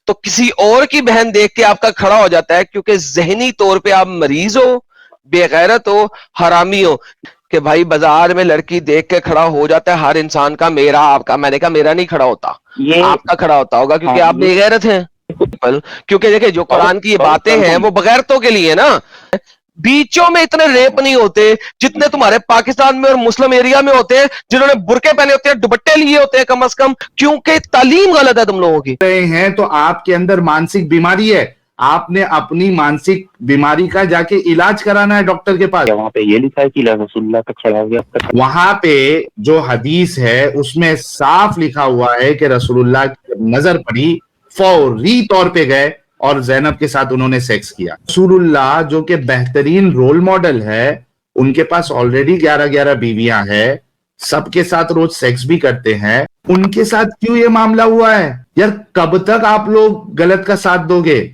तो किसी और की बहन देख के आपका खड़ा हो जाता है, क्योंकि जहनी तौर पे आप मरीज हो, बेगैरत हो, हरामी हो। कि भाई बाजार में लड़की देख के खड़ा हो जाता है हर इंसान का, मेरा आपका। मैंने कहा मेरा नहीं खड़ा होता, आपका खड़ा होता होगा, क्योंकि आप बेगैरत हैं। क्योंकि देखिए जो कुरान की ये बातें हैं वो बगैरतों के लिए ना। बीचों में इतने रेप नहीं होते जितने तुम्हारे पाकिस्तान में और मुस्लिम एरिया में होते हैं, जिन्होंने बुरके पहने होते हैं, दुपट्टे लिए होते हैं कम से कम, क्योंकि तालीम गलत है तुम लोगों की। हैं तो आपके अंदर मानसिक बीमारी है, आपने अपनी मानसिक बीमारी का जाके इलाज कराना है डॉक्टर के पास। वहां पे ये लिखा है कि रसूलुल्लाह का खड़ा हो गया। वहां पे जो हदीस है उसमें साफ लिखा हुआ है कि रसूलुल्लाह की नजर पड़ी, फौरी तौर पे गए और जैनब के साथ उन्होंने सेक्स किया। रसूलुल्लाह जो कि बेहतरीन रोल मॉडल है, उनके पास ऑलरेडी 11-11 बीवियां हैं, सबके साथ रोज सेक्स भी करते हैं, उनके साथ क्यों ये मामला हुआ है? यार कब तक आप लोग गलत का साथ दोगे?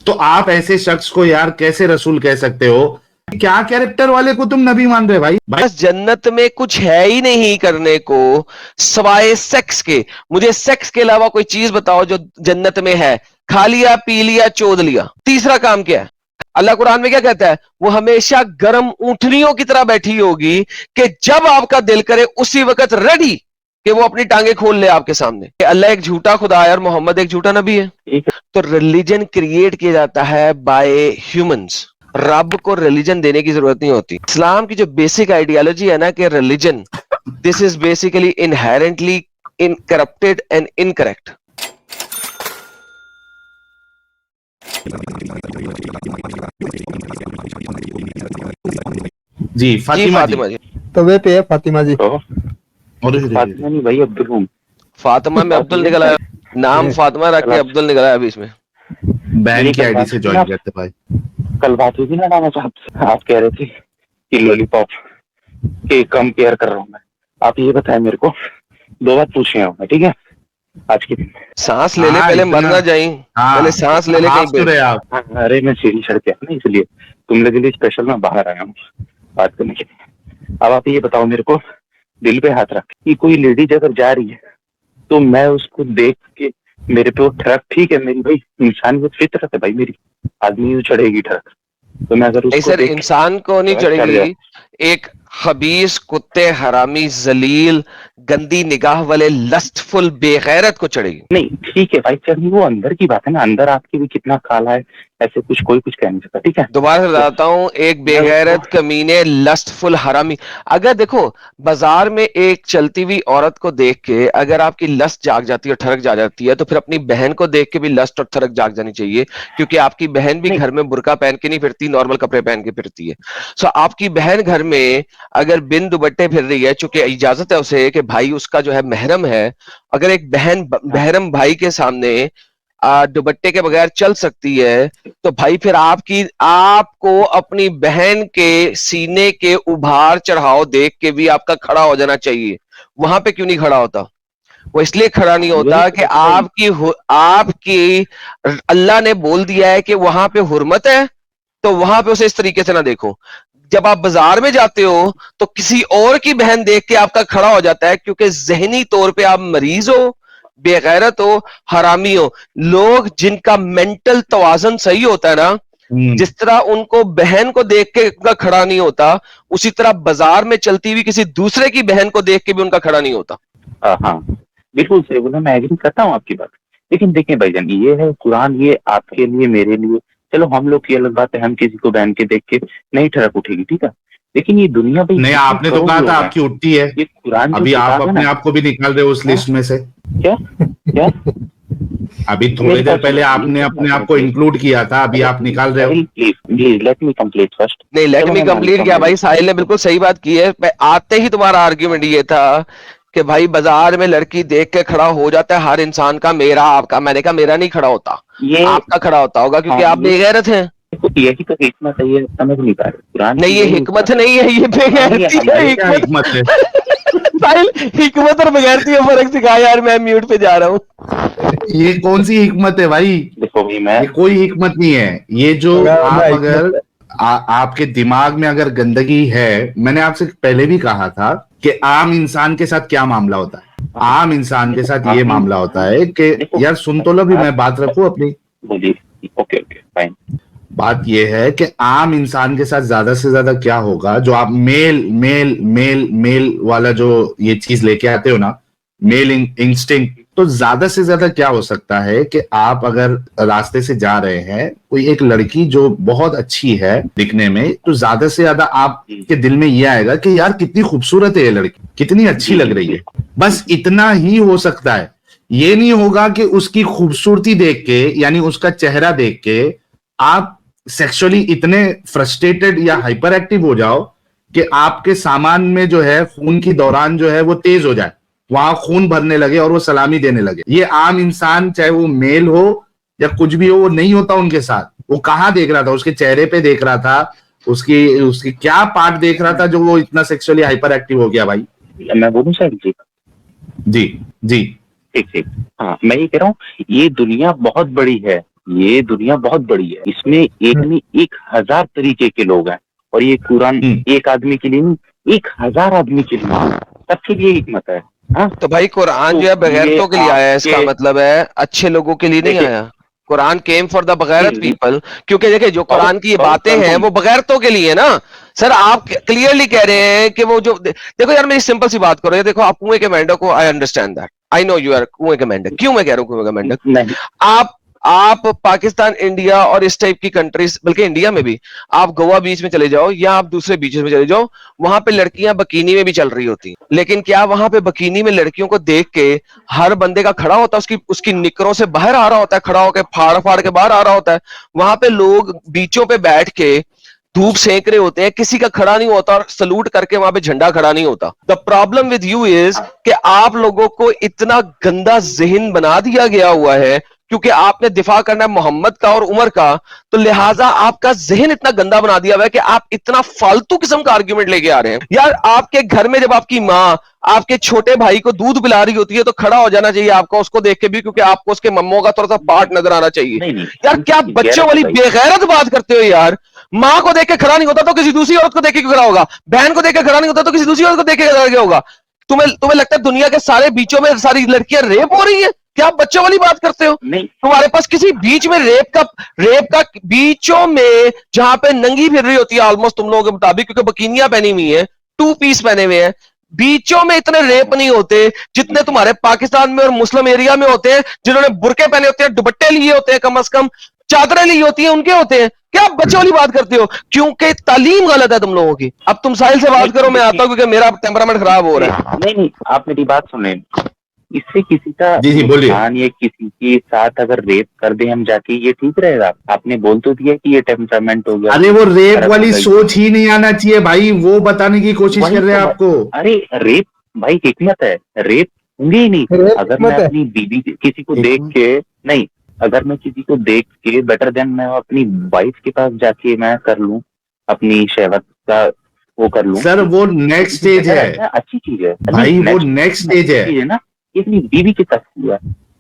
तो आप ऐसे शख्स को यार कैसे रसूल कह सकते हो? क्या कैरेक्टर वाले को तुम नबी मान रहे भाई? बस जन्नत में कुछ है ही नहीं करने को सवाए सेक्स के। मुझे सेक्स के अलावा कोई चीज बताओ जो जन्नत में है। खा लिया, पी लिया, चोद लिया, तीसरा काम क्या है? अल्लाह कुरान में क्या कहता है? वो हमेशा गर्म ऊंटनियों की तरह बैठी होगी कि जब आपका दिल करे उसी वक्त रेडी कि वो अपनी टांगे खोल ले आपके सामने। अल्लाह एक झूठा खुदा है और मोहम्मद एक झूठा नबी है। तो रिलीजन क्रिएट किया जाता है बाय ह्यूमंस। रब को रिलीजन देने की जरूरत नहीं होती। इस्लाम की जो बेसिक आइडियोलॉजी है ना कि religion, this is basically inherently incorrupted and incorrect. जी फातिमा जी। तवे पे है फातिमा जी। फातिमा नहीं भाई, अब्दुल हूं। फातिमा में अब्दुल निकला है, नाम फातिमा रख के अब्दुल निकला है अभी इसमें। बहन की आईडी से ज्वाइन करते भाई। कल बात हुई थी ना नाना साहब से, आप कह रहे थे कि लॉलीपॉप के कम केयर कर रहा हूँ मैं। आप ये बताएं मेरे को, 2 बात पूछे हूँ, ठीक है? आज की सांस ले ले, पहले मर ना जाए, पहले सांस ले ले कहीं पे। आप अरे मैं सीढ़ी चढ़ के ना, इसलिए तुम लोगों के लिए स्पेशल मैं बाहर आया हूँ बात करने के लिए। अब आप ये बताओ मेरे को, दिल पे हाथ रख कि कोई लेडीज अगर जा रही है तो मैं उसको देख के मेरे पे वो ठरक, ठीक है मेरी भाई इंसानियत फितरत है भाई मेरी, आदमी चढ़ेगी ठरक, तो मैं अगर उसको सर इंसान को नहीं चढ़ेगी, एक खबीस कुत्ते हरामी जलील गंदी निगाह वाले लस्टफुल बेगैरत को चढ़ेगी। नहीं ठीक है भाई, चढ़नी वो अंदर की बात है ना, अंदर आपकी भी कितना काला है, ऐसे कुछ कोई कुछ कह नहीं सकता, ठीक है? दोबारा से बताता हूँ, एक बेगैरत कमीने लस्टफुल हरामी। अगर देखो बाजार में एक चलती हुई औरत को देख के अगर आपकी लस्ट जाग जाती है और ठरक जा जाती है, तो फिर अपनी बहन को देख के भी लस्ट और ठरक जाग जानी चाहिए, क्योंकि आपकी बहन भी घर में बुर्का पहन के नहीं फिरती, नॉर्मल कपड़े पहन के फिरती है। सो आपकी बहन घर में अगर बिन दुपट्टे फिर रही है, चूंकि इजाजत है उसे कि भाई उसका जो है महरम है, अगर एक बहन महरम भाई के सामने दुपट्टे के बगैर चल सकती है, तो भाई फिर आपको अपनी बहन के सीने के उभार चढ़ाव देख के भी आपका खड़ा हो जाना चाहिए। वहां पे क्यों नहीं खड़ा होता? वो इसलिए खड़ा नहीं होता कि आपकी अल्लाह ने बोल दिया है कि वहां पे हुर्मत है, तो वहां पे उसे इस तरीके से ना देखो। जब आप बाजार में जाते हो तो किसी और की बहन देख के आपका खड़ा हो जाता है, क्योंकि जहनी तौर पे आप मरीज हो, बेगैरत हो, हरामी हो। लोग जिनका मेंटल तवाजन सही होता है ना, जिस तरह उनको बहन को देख के उनका खड़ा नहीं होता, उसी तरह बाजार में चलती हुई किसी दूसरे की बहन को देख के भी उनका खड़ा नहीं होता। हाँ बिल्कुल सही बोला, मैं एग्री करता हूँ आपकी बात। लेकिन देखें भाईजान, ये है कुरान, ये आपके लिए मेरे लिए, चलो हम लोग की अलग बात है, हम किसी को बहन के देख के नहीं ठड़क उठेगी, ठीक है? लेकिन ये दुनिया भाई, नहीं आपने तो कहा था आपकी उठती है, ये कुरान अभी आप अपने आप को भी निकाल रहे हो उस लिस्ट में से। क्या अभी थोड़ी देर पहले आपने अपने आप को इंक्लूड किया था, अभी आप निकाल रहे हो। Please let me complete first. नहीं, लेट मी कंप्लीट क्या भाई, साहिल ने बिल्कुल सही बात की है। आते ही तुम्हारा आर्ग्यूमेंट ये था कि भाई बाजार में लड़की देख के खड़ा हो जाता है हर इंसान का, मेरा आपका। मैंने कहा मेरा नहीं खड़ा होता, आपका खड़ा होता होगा, क्योंकि आप बेगैरत हैं। यही तो हिकमत है, ये समझ नहीं पा रहे। नहीं ये हिकमत नहीं है, ये बेगैरती है। हिकमत है साहिल, हिकमत और बेगैरती में फर्क सिखा यार, मैं म्यूट पे जा रहा हूँ। ये कौन सी हिकमत है भाई? देखो भाई, मैं ये कोई हिकमत नहीं है। ये जो आप अगर आपके दिमाग में अगर गंदगी है, मैंने आपसे पहले भी कहा था कि आम इंसान के साथ क्या मामला होता है। आम इंसान के साथ ये मामला होता है कि यार सुन तो लो भी, मैं बात रखूं अपनी। बोलिए। Okay okay fine. बात ये है कि आम इंसान के साथ ज्यादा से ज्यादा क्या होगा, जो आप मेल मेल मेल मेल वाला जो ये चीज लेके आते हो ना, मेल इंस्टिंक्ट, तो ज्यादा से ज्यादा क्या हो सकता है कि आप अगर रास्ते से जा रहे हैं, कोई एक लड़की जो बहुत अच्छी है दिखने में, तो ज्यादा से ज्यादा आपके दिल में ये आएगा कि यार कितनी खूबसूरत है ये लड़की, कितनी अच्छी लग रही है। बस इतना ही हो सकता है। ये नहीं होगा कि उसकी खूबसूरती देख के, यानी उसका चेहरा देख के आप सेक्सुअली इतने फ्रस्ट्रेटेड या हाइपर एक्टिव हो जाओ कि आपके सामान में जो है खून की दौरान जो है वो तेज हो जाए, वहां खून भरने लगे और वो सलामी देने लगे। ये आम इंसान, चाहे वो मेल हो या कुछ भी हो, वो नहीं होता उनके साथ। वो कहाँ देख रहा था, उसके चेहरे पे देख रहा था, उसकी उसकी क्या पार्ट देख रहा था जो वो इतना सेक्सुअली हाइपर एक्टिव हो गया भाई। मैं बोलूं सर जी? जी जी ठीक ठीक। हाँ, मैं ये कह रहा हूँ, ये दुनिया बहुत बड़ी है, ये दुनिया बहुत बड़ी है, इसमें एक नहीं 1000 तरीके के लोग हैं, और ये कुरान एक आदमी के लिए नहीं, 1000 आदमी के लिए, सबके लिए हिकमत है। हाँ? तो भाई कुरान तो जो है बगैरतों के लिए आया है, इसका आपके- मतलब है अच्छे लोगों के लिए नहीं देखिए, आया। कुरान केम फॉर द बगैरत नहीं, पीपल, क्योंकि देखिए जो कुरान की ये बहुत बातें हैं confirm। वो बगैरतों के लिए है ना। सर आप क्लियरली कह रहे हैं कि वो जो देखो यार, मेरी सिंपल सी बात करो, ये देखो आप कुएं के मेंढक को, I understand that, I know you are कुएं के मेंढक। क्यों मैं कह रहा हूं कुएं का मेंढक? नहीं, आप पाकिस्तान, इंडिया और इस टाइप की कंट्रीज, बल्कि इंडिया में भी आप गोवा बीच में चले जाओ या आप दूसरे बीचेस में चले जाओ, वहां पे लड़कियां बकीनी में भी चल रही होती, लेकिन क्या वहां पे बकीनी में लड़कियों को देख के हर बंदे का खड़ा होता है, उसकी उसकी निकरों से बाहर आ रहा होता है, खड़ा होकर फाड़ फाड़ के बाहर आ रहा होता है? वहां पे लोग बीचों पे बैठ के धूप सेंक रहे होते हैं, किसी का खड़ा नहीं होता और सलूट करके वहां पे झंडा खड़ा नहीं होता। The problem with you is कि आप लोगों को इतना गंदा जहन बना दिया गया हुआ है, क्योंकि आपने दिफा करना है मोहम्मद का और उमर का, तो लिहाजा आपका जहन इतना गंदा बना दिया हुआ है कि आप इतना फालतू किस्म का आर्ग्यूमेंट लेके आ रहे हैं। यार आपके घर में जब आपकी माँ आपके छोटे भाई को दूध पिला रही होती है तो खड़ा हो जाना चाहिए आपको उसको देख के भी, क्योंकि आपको उसके मम्मों का थोड़ा सा पार्ट नजर आना चाहिए। नहीं, यार क्या बच्चों वाली बेगैरत बात करते हो यार। माँ को देख के खड़ा नहीं होता तो किसी दूसरी औरत को देख के खड़ा होगा, बहन को देख के खड़ा नहीं होता तो किसी दूसरी औरत को देख के खड़ा होगा। तुम्हें तुम्हें लगता है दुनिया के सारे बीचों में सारी लड़कियां रेप हो रही है? क्या आप बच्चों वाली बात करते हो? नहीं, तुम्हारे पास किसी बीच में रेप का बीचों में जहां पे नंगी फिर रही होती है ऑलमोस्ट तुम लोगों के मुताबिक, क्योंकि बकीनियां पहनी हुई है, 2 पीस पहने हुए हैं, बीचों में इतने रेप नहीं होते जितने तुम्हारे पाकिस्तान में और मुस्लिम एरिया में होते हैं, जिन्होंने बुरके पहने होते हैं, दुपट्टे लिए होते हैं, कम से कम चादरें ली होती हैं, उनके होते हैं। क्या आप बच्चों वाली बात करते हो? क्योंकि तालीम गलत है तुम लोगों की। अब तुम साहिल से बात करो, मैं आता हूं क्योंकि मेरा टेम्परामेंट खराब हो रहा है। नहीं, आप मेरी बात सुने। इससे किसी का जी बोलिए। नुकसान या किसी के साथ अगर रेप कर दे हम जाके, ये ठीक रहेगा? आपने बोल तो दिया कि ये टेम्परामेंट हो गया। अरे वो रेप वाली सोच ही नहीं आना चाहिए भाई, वो बताने की कोशिश कर रहे हैं आपको। अरे रेप भाई हिकमत है, रेप होंगे ही नहीं। अगर मैं अपनी बीवी किसी को देख के नहीं, अगर मैं किसी को देख के बेटर देन मैं अपनी वाइफ के पास जाके मैं कर लूं, अपनी शहवत का वो कर लूं। सर वो नेक्स्ट स्टेज है, अच्छी चीज है भाई, वो नेक्स्ट स्टेज है ना। अपनी बीवी के साथ किया,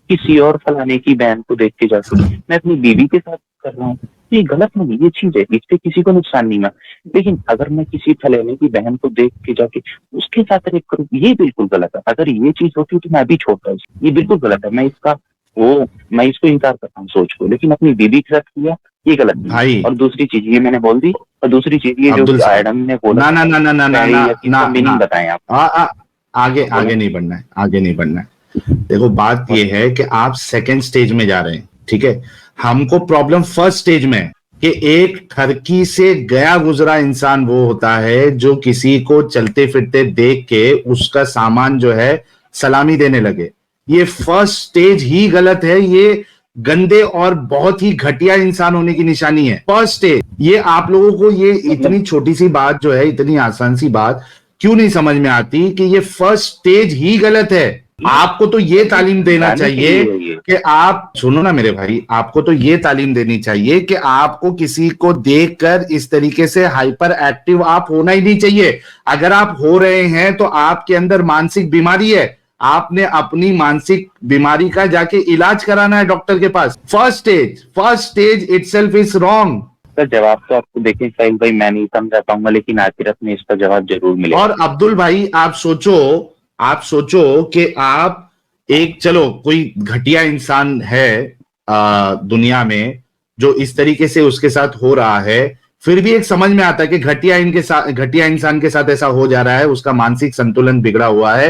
किसी और फलाने की बहन को देख के जाके मैं अपनी बीवी के साथ कर रहा हूँ, ये गलत नहीं, ये चीज है, इससे किसी को नुकसान नहीं है। लेकिन अगर मैं किसी फलाने की बहन को देख के जाके उसके साथ रेप करूँ, ये बिल्कुल गलत है। अगर ये चीज होती तो मैं भी छोड़ता, ये बिल्कुल गलत है। मैं इसको इंकार करता हूँ सोच को, लेकिन अपनी बीवी के साथ किया, ये गलत नहीं भाई। और दूसरी चीज ये मैंने बोल दी, और दूसरी चीज ये जो एडम ने बोला, ना ना ना ना ना ना मीनिंग बताएं आप। आगे नहीं बढ़ना है, आगे नहीं बढ़ना है। देखो बात ये है कि आप सेकंड स्टेज में जा रहे हैं, ठीक है। हमको प्रॉब्लम फर्स्ट स्टेज में है कि एक ठरकी से गया गुजरा इंसान वो होता है जो किसी को चलते फिरते देख के उसका सामान जो है सलामी देने लगे। ये फर्स्ट स्टेज ही गलत है, ये गंदे और बहुत ही घटिया इंसान होने की निशानी है फर्स्ट स्टेज। ये आप लोगों को ये इतनी छोटी सी बात जो है, इतनी आसान सी बात क्यों नहीं समझ में आती कि ये फर्स्ट स्टेज ही गलत है। आपको तो ये तालीम देना चाहिए कि आप सुनो ना मेरे भाई, आपको तो ये तालीम देनी चाहिए कि आपको किसी को देखकर इस तरीके से हाइपर एक्टिव आप होना ही नहीं चाहिए। अगर आप हो रहे हैं तो आपके अंदर मानसिक बीमारी है, आपने अपनी मानसिक बीमारी का जाके इलाज कराना है डॉक्टर के पास। First stage itself is wrong. Sir जवाब तो आपको देखें साहिल भाई मैं नहीं समझा पाऊंगा, लेकिन आखिरत में इसका जवाब जरूर मिलेगा। और अब्दुल भाई आप सोचो, आप सोचो कि आप एक, चलो कोई घटिया इंसान है दुनिया में जो इस तरीके से उसके साथ हो रहा है, फिर भी एक समझ में आता है कि घटिया इंसान के साथ ऐसा हो जा रहा है, उसका मानसिक संतुलन बिगड़ा हुआ है।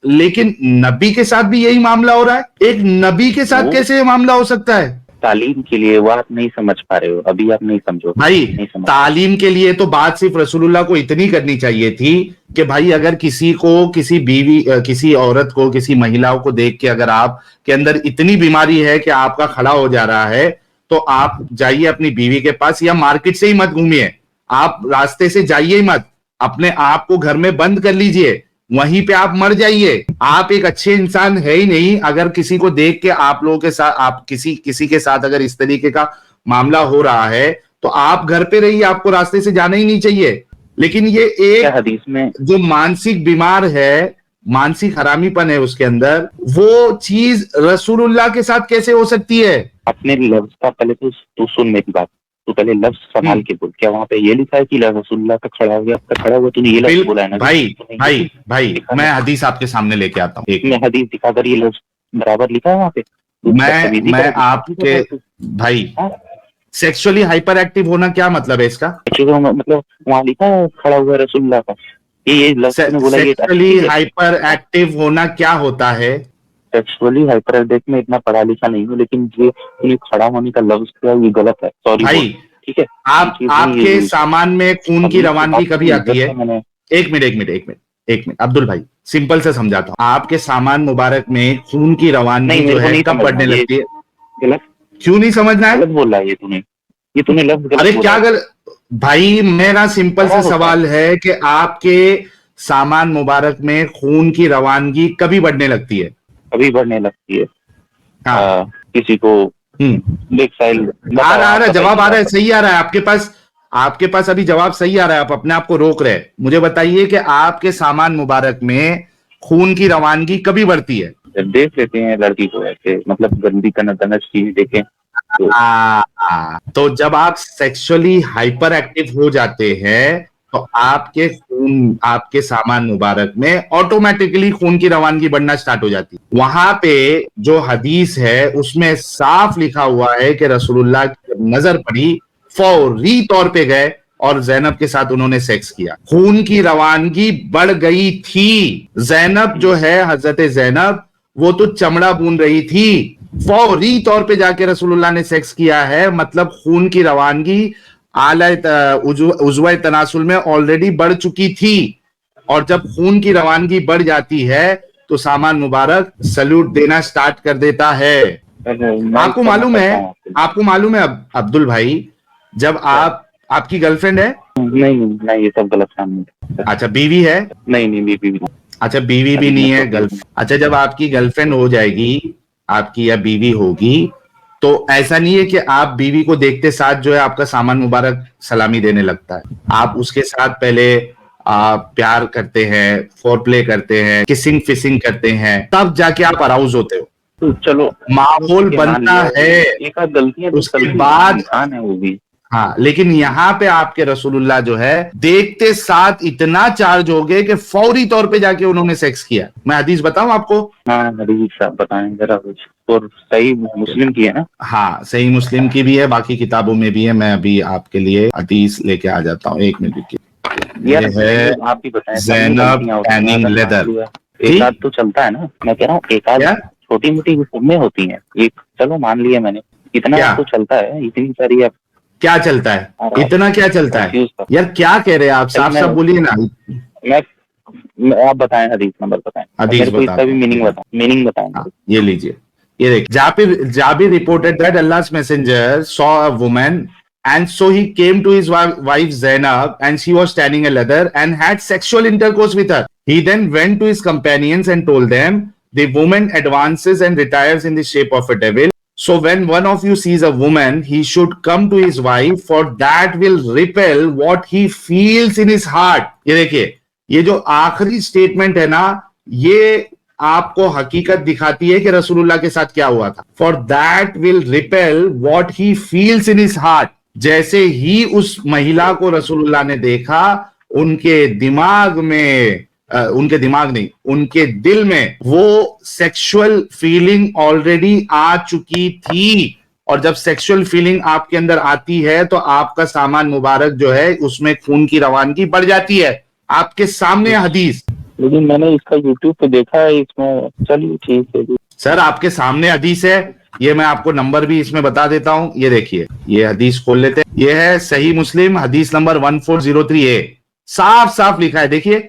लेकिन नबी के साथ भी यही मामला हो रहा है। एक नबी के साथ कैसे ये मामला हो सकता है? तालीम के लिए वो आप नहीं समझ पा रहे हो, अभी आप नहीं समझो भाई। नहीं समझ। तालीम के लिए तो बात सिर्फ रसूलुल्लाह को इतनी करनी चाहिए थी कि भाई अगर किसी को, किसी बीवी, किसी औरत को, किसी महिलाओं को देख के अगर आप के अंदर इतनी बीमारी है कि आपका खड़ा हो जा रहा है, तो आप जाइए अपनी बीवी के पास, या मार्केट से ही मत घूमिए, आप रास्ते से जाइए ही मत, अपने आप को घर में बंद कर लीजिए, वहीं पे आप मर जाइए। आप एक अच्छे इंसान है ही नहीं अगर किसी को देख के आप लोगों के साथ, आप किसी के साथ अगर इस तरीके का मामला हो रहा है तो आप घर पे रहिए, आपको रास्ते से जाना ही नहीं चाहिए। लेकिन ये एक हदीस में जो मानसिक बीमार है, मानसिक हरामीपन है उसके अंदर, वो चीज रसूलुल्लाह के साथ कैसे हो सकती है? अपने लफ्ज का पहले तो सुन मेरी बात, तो पहले लफ्ज संभाल के बोल। क्या वहाँ पे ये लिखा है कि रसूलुल्लाह का खड़ा हो गया, आपका खड़ा हुआ? तूने ये लफ्ज बोला है ना भाई, मैं हदीस आपके सामने लेके आता हूँ। मैं हदीस दिखाकर ये लफ्ज बराबर लिखा है वहाँ पे? मैं आपके भाई, सेक्सुअली हाइपर एक्टिव होना क्या मतलब है इसका? मतलब वहाँ लिखा है खड़ा हुआ रसूलुल्लाह का, ये लफ्ज ने बोला। सेक्सुअली हाइपर एक्टिव होना क्या होता है? सेक्सुअली हाइपर, देख मैं इतना पढ़ा लिखा नहीं हूँ, लेकिन ये खड़ा होने का लफ्ज क्या है, ये गलत है। सॉरी भाई, ठीक है। आपके सामान में खून की रवानगी कभी आती है? एक मिनट अब्दुल भाई, सिंपल से समझाता हूँ। आपके सामान मुबारक में खून की रवानगी जो है कब बढ़ने लगती है? गलत क्यों नहीं समझना है? गलत बोल रहा है ये तूने लफ्ज गलत। अरे क्या गलत भाई, मेरा सिंपल सा सवाल है कि आपके सामान मुबारक में खून की रवानगी कभी बढ़ने लगती है? कभी बढ़ने लगती है। हाँ। किसी को आ रहा है, जवाब आ रहा है, सही आ रहा है आपके पास अभी जवाब सही आ रहा है, आप अपने आप को रोक रहे हैं। मुझे बताइए कि आपके सामान मुबारक में खून की रवानगी कभी बढ़ती है? जब देख लेते हैं लड़की को ऐसे, मतलब गंदी तनच चीज देखें तो जब आप सेक्सुअली हाइपर एक्टिव हो जाते हैं तो आपके खून, आपके सामान मुबारक में ऑटोमेटिकली खून की रवानगी बढ़ना स्टार्ट हो जाती है। वहां पे जो हदीस है उसमें साफ लिखा हुआ है कि रसूलुल्लाह की नजर पड़ी, फौरी तौर पे गए और जैनब के साथ उन्होंने सेक्स किया। खून की रवानगी बढ़ गई थी। जैनब जो है, हजरत जैनब, वो तो चमड़ा बून रही थी। फौरी तौर पे जाके रसूलुल्लाह ने सेक्स किया है, मतलब खून की रवानगी आला उज़्वा तनासुल में ऑलरेडी बढ़ चुकी थी। और जब खून की रवानगी बढ़ जाती है तो सामान मुबारक सल्यूट देना स्टार्ट कर देता है। आपको मालूम है अब्दुल भाई, जब आपकी गर्लफ्रेंड है? नहीं ये सब गलत काम है। अच्छा, बीवी है? नहीं बीवी। अच्छा, बीवी भी नहीं है, गर्लफ्रेंड। अच्छा, जब आपकी गर्लफ्रेंड हो जाएगी, आपकी या बीवी होगी, तो ऐसा नहीं है कि आप बीवी को देखते साथ जो है आपका सामान मुबारक सलामी देने लगता है। आप उसके साथ पहले प्यार करते हैं, फोरप्ले करते हैं, किसिंग फिसिंग करते हैं, तब जाके आप अराउज होते हो। तो चलो माहौल बनता है, एक आध गलतियां उसके बाद है वो भी। हाँ, लेकिन यहाँ पे आपके रसूलुल्लाह जो है देखते साथ इतना चार्ज हो गए कि फौरी तौर पे जाके उन्होंने सेक्स किया। मैं हदीस बताऊं आपको? हाँ हदीस आप बताएं जरा कुछ। और सही मुस्लिम की है ना? हाँ, सही मुस्लिम की भी है, बाकी किताबों में भी है। मैं अभी आपके लिए हदीस लेके आ जाता हूँ, एक मिनट की। ये है आप भी बताएं। Zainab tanning leather. एक आध तो चलता है ना, मैं कह रहा हूँ एक आध छोटी मोटी उम्में होती हैं, एक चलो मान लिया मैंने, इतना तो चलता है। इतनी सारी आप क्या चलता है? इतना क्या चलता है यार? क्या कह रहे हैं आप? साफ साफ बोलिए ना। आप बताएं, हदीस नंबर बताएं। हदीस इसका भी मीनिंग बताएं। ये लीजिए, ये देखिए। जाबिर रिपोर्टेड दैट अल्लाह's messenger saw a woman and so he came to his wife Zainab and she was tanning a leather and had sexual intercourse with her. He then went to his companions and told them, the woman advances and retires in the shape of a devil. So when one of you sees a woman, he should come to his wife, for that will repel what he feels in his heart. ये देखिए, ये जो आखिरी statement है ना, ये आपको हकीकत दिखाती है कि रसूलुल्लाह के साथ क्या हुआ था। For that will repel what he feels in his heart. जैसे ही उस महिला को रसूलुल्लाह ने देखा, उनके दिमाग में उनके दिमाग नहीं, उनके दिल में वो सेक्सुअल फीलिंग ऑलरेडी आ चुकी थी। और जब सेक्सुअल फीलिंग आपके अंदर आती है तो आपका सामान मुबारक जो है उसमें खून की रवानगी बढ़ जाती है। आपके सामने हदीस। लेकिन मैंने इसका यूट्यूब पे देखा है, इसमें चलिए ठीक है जी। सर आपके सामने हदीस है, ये मैं आपको नंबर भी इसमें बता देता हूं। ये देखिए, ये हदीस खोल लेते हैं। ये है सही मुस्लिम हदीस नंबर 1403A। साफ साफ लिखा है, देखिए,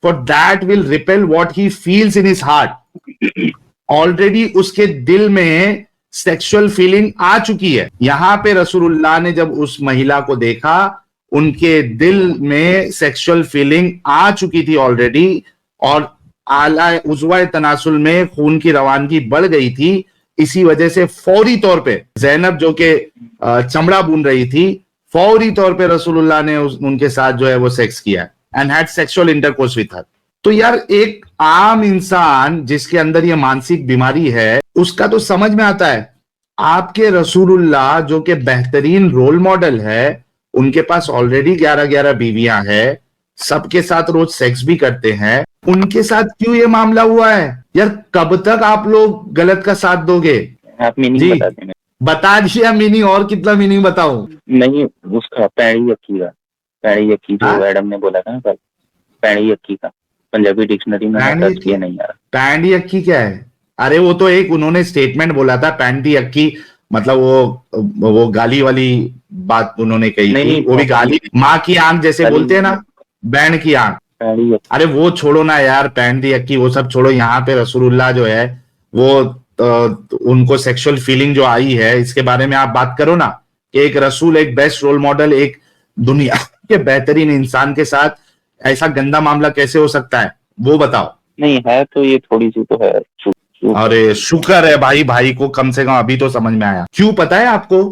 for that will repel what he feels in his heart. Already उसके दिल में सेक्सुअल फीलिंग आ चुकी है। यहां पे रसूलुल्लाह ने जब उस महिला को देखा, उनके दिल में सेक्सुअल फीलिंग आ चुकी थी ऑलरेडी, और आला उज़वा तनासुल में खून की रवानगी बढ़ गई थी। इसी वजह से फौरी तौर पे ज़ैनब जो के चमड़ा बुन रही थी, फौरी तौर पे रसूलुल्लाह ने उनके साथ जो है वो सेक्स किया and had sexual intercourse with her. तो यार एक आम इंसान जिसके अंदर ये मानसिक बीमारी है, उसका तो समझ में आता है। आपके रसूलुल्लाह जो के बेहतरीन रोल मॉडल है, उनके पास ऑलरेडी 11-11 बीवियां हैं, सबके साथ रोज सेक्स भी करते हैं, उनके साथ क्यों ये मामला हुआ है? यार कब तक आप लोग गलत का साथ दोगे? आप मीनिंग बता दें। बता दीजिए मीनिंग, और कितना मीनिंग बताऊं? नहीं, उसका पैड़ी अक्की का, पैड़ी अक्की जो मैडम ने बोला था ना कल, पैड़ी अक्की का पंजाबी डिक्शनरी में सर्च किया नहीं आ रहा। पैंडी अक्की क्या है? अरे वो तो एक उन्होंने स्टेटमेंट बोला था, पैंडी अक्की मतलब वो गाली वाली बात उन्होंने कही थी। वो भी गाली, माँ की आंख जैसे बोलते हैं ना, बैंड की आंख। अरे वो छोड़ो ना यार, पैंडी अक्की वो सब छोड़ो। यहाँ पे रसूलुल्लाह जो है वो उनको सेक्सुअल फीलिंग जो आई है, इसके बारे में आप बात करो ना, कि एक रसूल, एक बेस्ट रोल मॉडल, एक दुनिया के बेहतरीन इंसान के साथ ऐसा गंदा मामला कैसे हो सकता है, वो बताओ। नहीं है तो ये थोड़ी सी तो है। अरे शुक्र है भाई, भाई को कम से कम अभी तो समझ में आया। क्यों पता है आपको?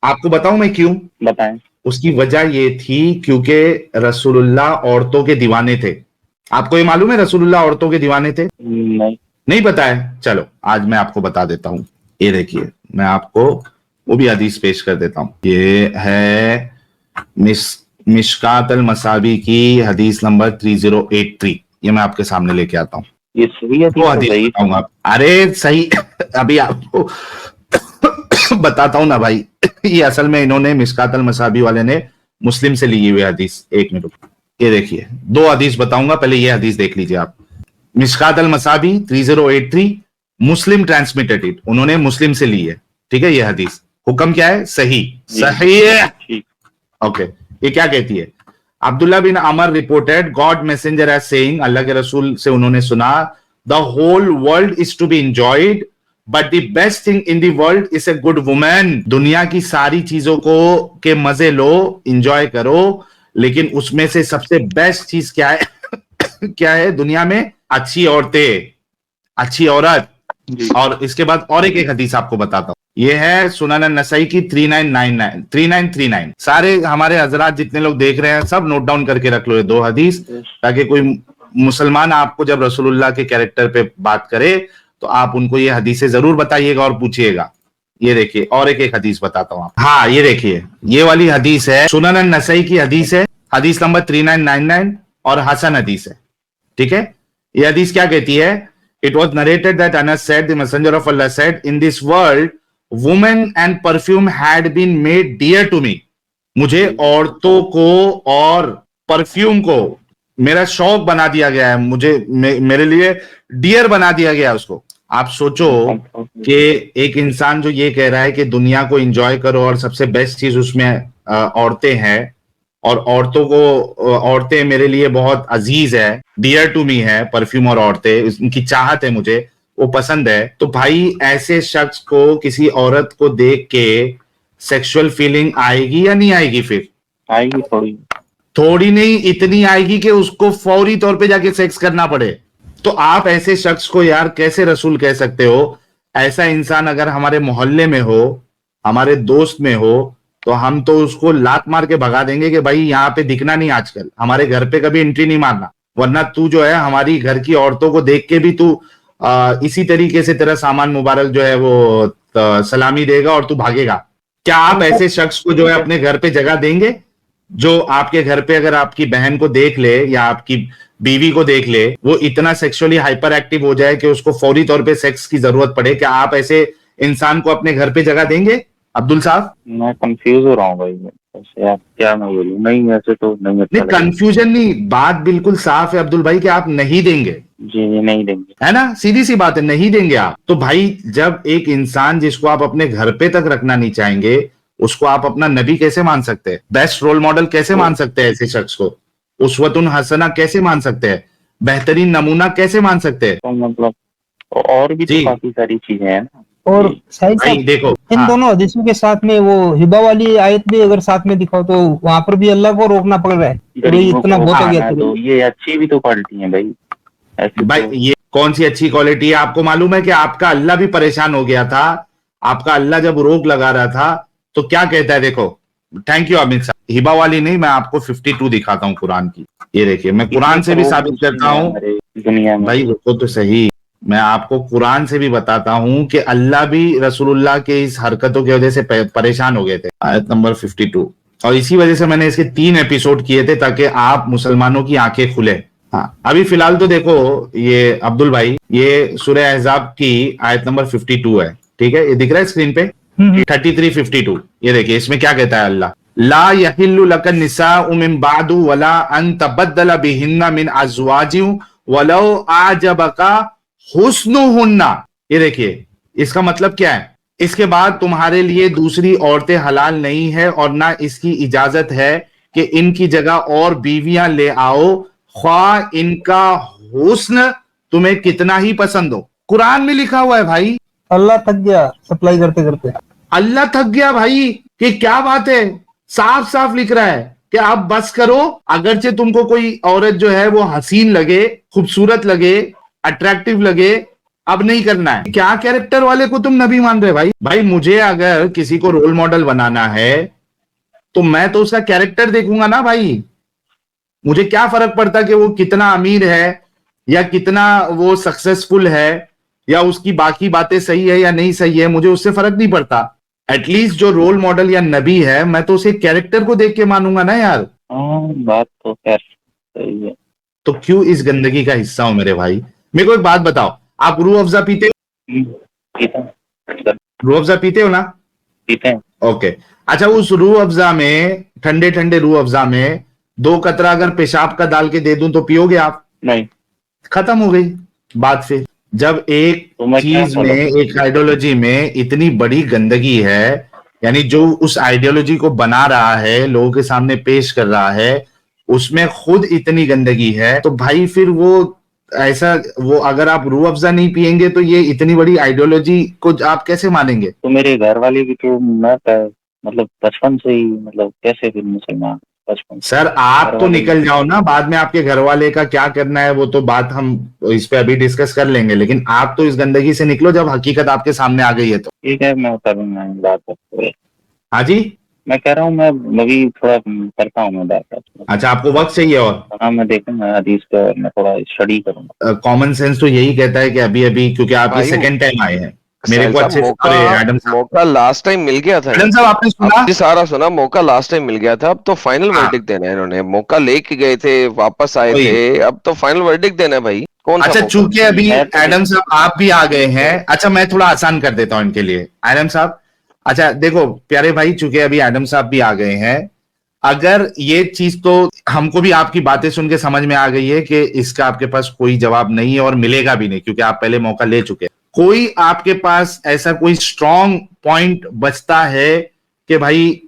आपको बताऊं मैं क्यों? बताएं। उसकी वजह ये थी क्योंकि रसूलुल्लाह औरतों के दीवाने थे। आपको ये मालूम है रसूलुल्लाह औरतों के दीवाने थे? नहीं पता है? चलो आज मैं आपको बता देता हूं। ये देखिए, मैं आपको वो भी हदीस पेश कर देता हूं। ये है मिशकात अल मसाबी की हदीस नंबर 3083। ये मैं आपके सामने लेके आता हूं। ये सही है? वो हदीस बताऊंगा। अरे सही अभी आपको बताता हूं ना भाई। ये असल में इन्होंने मिशकात अल मसाबी वाले ने मुस्लिम से ली हुई हदीस। एक मिनट, ये देखिए, दो हदीस बताऊंगा, पहले ये हदीस देख लीजिए आप। मिशकात अल मसाबी 3083, मुस्लिम ट्रांसमिटेड इट, उन्होंने मुस्लिम से ली है। ठीक है, ये हदीस हुक्म क्या है? सही। सही है, ओके। ये क्या कहती है? Abdullah bin Amr reported God messenger as saying, अल्लाह के रसूल से उन्होंने सुना, the whole world is to be enjoyed but the best thing in the world is a good woman. दुनिया की सारी चीजों को के मजे लो, एंजॉय करो, लेकिन उसमें से सबसे बेस्ट चीज क्या है? क्या है दुनिया में? अच्छी औरतें, अच्छी औरत। और इसके बाद और एक हदीस आपको बताता हूं। ये है सुनन नसई की 3939। सारे हमारे हजरात जितने लोग देख रहे हैं सब नोट डाउन करके रख लो ये दो हदीस, ताकि कोई मुसलमान आपको जब रसूलुल्लाह के कैरेक्टर पे बात करे तो आप उनको ये हदीसें जरूर बताइएगा और पूछिएगा। ये देखिए, और एक हदीस बताता हूं आप। हाँ, ये देखिए, ये वाली हदीस है, सुनन नसई की हदीस है, हदीस नंबर 3999 और हसन हदीस है। ठीक है, ये हदीस क्या कहती है? It was narrated that Anas said, the messenger of Allah said, in this world, women and perfume had been made dear to me. मुझे औरतों को और परफ्यूम को मेरा शौक बना दिया गया है, मेरे लिए डियर बना दिया गया है उसको। आप सोचो कि एक इंसान जो ये कह रहा है कि दुनिया को एंजॉय करो और सबसे बेस्ट चीज उसमें औरतें हैं, और औरतें मेरे लिए बहुत अजीज है, डियर टू मी है, परफ्यूम और औरतें, उनकी चाहत है, मुझे वो पसंद है। तो भाई ऐसे शख्स को किसी औरत को देख के सेक्सुअल फीलिंग आएगी या नहीं आएगी? फिर आएगी, थोड़ी नहीं, इतनी आएगी कि उसको फौरी तौर पे जाके सेक्स करना पड़े। तो आप ऐसे शख्स को यार कैसे रसूल कह सकते हो? ऐसा इंसान अगर हमारे मोहल्ले में हो, हमारे दोस्त में हो, तो हम तो उसको लात मार के भगा देंगे कि भाई यहाँ पे दिखना नहीं, आजकल हमारे घर पे कभी एंट्री नहीं मारना, वरना तू जो है हमारी घर की औरतों को देख के भी तू इसी तरीके से तेरा सामान मुबारक जो है वो सलामी देगा और तू भागेगा। क्या आप ऐसे शख्स को जो है अपने घर पे जगह देंगे? जो आपके घर पे अगर आपकी बहन को देख ले या आपकी बीवी को देख ले, वो इतना सेक्सुअली हाइपर एक्टिव हो जाए कि उसको फौरी तौर पे सेक्स की जरूरत पड़े, क्या आप ऐसे इंसान को अपने घर पे जगह देंगे अब्दुल साहब? मैं कंफ्यूज हो रहा हूँ भाई, ऐसे आप क्या मैं बोलूँ, नहीं ऐसे तो नहीं अच्छा नहीं, लगेगा। कंफ्यूजन नहीं, बात बिल्कुल साफ है अब्दुल भाई कि आप नहीं देंगे, जी जी नहीं देंगे। है ना, सीधी सी बात है, नहीं देंगे आप। तो भाई जब एक इंसान जिसको आप अपने घर पे तक रखना नहीं चाहेंगे, उसको आप अपना नबी कैसे मान सकते हैं? बेस्ट रोल मॉडल कैसे मान सकते हैं ऐसे शख्स को? उसवतुन हसना कैसे मान सकते हैं? बेहतरीन नमूना कैसे मान सकते हैं? तो मतलब और भी तो जी काफी सारी चीजें हैं ना। और जी। शाहिद भाई साहब, देखो, इन हाँ दोनों हदीसों के साथ में वो हिबा वाली आयत भी अगर साथ में दिखाओ तो वहां पर भी अल्लाह को रोकना पड़ रहा है कि भाई गरीबों इतना को बहुत हो गया खाना तेरे दो, लिए। ये अच्छी भी तो क्वालिटी है भाई, ऐसे भाई तो। ये कौन सी अच्छी क्वालिटी है? आपको मालूम है कि आपका अल्लाह भी परेशान हो गया था, आपका अल्लाह जब रोक लगा रहा था तो क्या कहता है? देखो, थैंक यू अमित साहब, हिबा वाली नहीं, मैं आपको 52 दिखाता हूँ कुरान की। ये देखिए, मैं इतने कुरान से भी करोड़ साबित करता मुस्लिम है हूँ। हमारे दुनिया में। भाई रुको तो सही, मैं आपको कुरान से भी बताता हूं कि अल्लाह भी रसूलुल्लाह के इस हरकतों की वजह से परेशान हो गए थे। आयत नंबर 52, और इसी वजह से मैंने इसके 3 एपिसोड किए थे ताकि आप मुसलमानों की आंखें खुले। हाँ, अभी फिलहाल तो देखो, ये अब्दुल भाई, ये सूरह अहज़ाब की आयत नंबर 52 है, ठीक है, ये दिख रहा है स्क्रीन पे 33-52। ये देखिए इसमें क्या कहता है अल्लाह, ला यहिल्लु लकन निसाउ मिन बादु वला अन तबद्दल बिहिन्ना मिन अज़वाजिन वलो आजबका हुस्नुहुन्ना। ये देखिए इसका मतलब क्या है? इसके बाद तुम्हारे लिए दूसरी औरतें हलाल नहीं है और ना इसकी इजाजत है कि इनकी जगह और बीवियां ले आओ, ख्वा इनका हुस्न तुम्हें कितना ही पसंद हो। कुरान में लिखा हुआ है भाई। अल्लाह थक गया सप्लाई करते करते। अल्लाह थक गया भाई, कि क्या बात है, साफ साफ लिख रहा है कि आप बस करो। अगरचे तुमको कोई औरत जो है वो हसीन लगे, खूबसूरत लगे, अट्रैक्टिव लगे, अब नहीं करना है। क्या कैरेक्टर वाले को तुम नबी मान रहे भाई? भाई मुझे अगर किसी को रोल मॉडल बनाना है तो मैं तो उसका कैरेक्टर देखूंगा ना भाई। मुझे क्या फर्क पड़ता कि वो कितना अमीर है या कितना वो सक्सेसफुल है या उसकी बाकी बातें सही है या नहीं सही है, मुझे उससे फर्क नहीं पड़ता। एटलीस्ट जो रोल मॉडल या नबी है, मैं तो उसे कैरेक्टर को देख के मानूंगा ना यार। हाँ बात तो खैर सही है। तो क्यों इस गंदगी का हिस्सा हो मेरे भाई? मेरे को एक बात बताओ, आप रूह अफ़ज़ा पीते हो? पीते हैं, रूह अफ़ज़ा पीते हो ना? पीते हैं। ओके, अच्छा, उस रूह अफ़ज़ा में, ठंडे ठंडे रूह अफ़ज़ा में 2 कतरा अगर पेशाब का डाल के दे दूं तो पियोगे आप? नहीं खत्म हो गई बात। फिर जब एक तो मैं क्या चीज में, फॉलो एक आइडियोलॉजी में इतनी बड़ी गंदगी है, यानी जो उस आइडियोलॉजी को बना रहा है, लोगों के सामने पेश कर रहा है, उसमें खुद इतनी गंदगी है, तो भाई फिर वो ऐसा, वो अगर आप रूह अफ़ज़ा नहीं पिएंगे तो ये इतनी बड़ी आइडियोलॉजी को आप कैसे मानेंगे? तो मेरे घर वाले भी तो मतलब बचपन से ही, मतलब कैसे फिर मुसलमान बचपन से सर आप घर तो वाले निकल जाओ ना, बाद में आपके घर वाले का क्या करना है वो तो बात हम इस पे अभी डिस्कस कर लेंगे, लेकिन आप तो इस गंदगी से निकलो जब हकीकत आपके सामने आ गई है तो। ठीक है, मैं करूँगा बात करते। हाँ जी। मैं कह रहा हूँ मैं अभी थोड़ा करता हूँ मैं बात। अच्छा, आपको वक्त चाहिए? और हाँ मैं देखूंगा हदीस पे और मैं थोड़ा स्टडी करूंगा। कॉमन सेंस तो यही कहता है कि अभी अभी, क्योंकि आप ये भाई सेकंड टाइम आए हैं, मेरे साहिल को साहब, अच्छे से, मौका अरे एडम साहब, मौका लास्ट टाइम मिल गया था एडम साहब इनको। आपने अब सुना? जी सारा सुना, मौका लास्ट टाइम मिल गया था, अब तो फाइनल हाँ, वर्डिक्ट देना है इन्होंने। मौका लेके गए थे, वापस आए वही। थे, अब तो फाइनल वर्डिक्ट देना है भाई। कौन सा अच्छा, मौका? चूंकि अभी मैं तो एडम साहब आप भी आ गए हैं, अच्छा मैं थोड़ा आसान कर देता हूं इनके लिए, एडम साहब। अच्छा देखो प्यारे भाई, चूंकि अभी एडम साहब भी आ गए हैं, अगर ये चीज तो हमको भी आपकी बातें सुन के समझ में आ गई है कि इसका आपके पास कोई जवाब नहीं है और मिलेगा भी नहीं, क्योंकि आप पहले मौका ले चुके हैं। कोई आपके पास ऐसा कोई स्ट्रॉन्ग पॉइंट बचता है कि भाई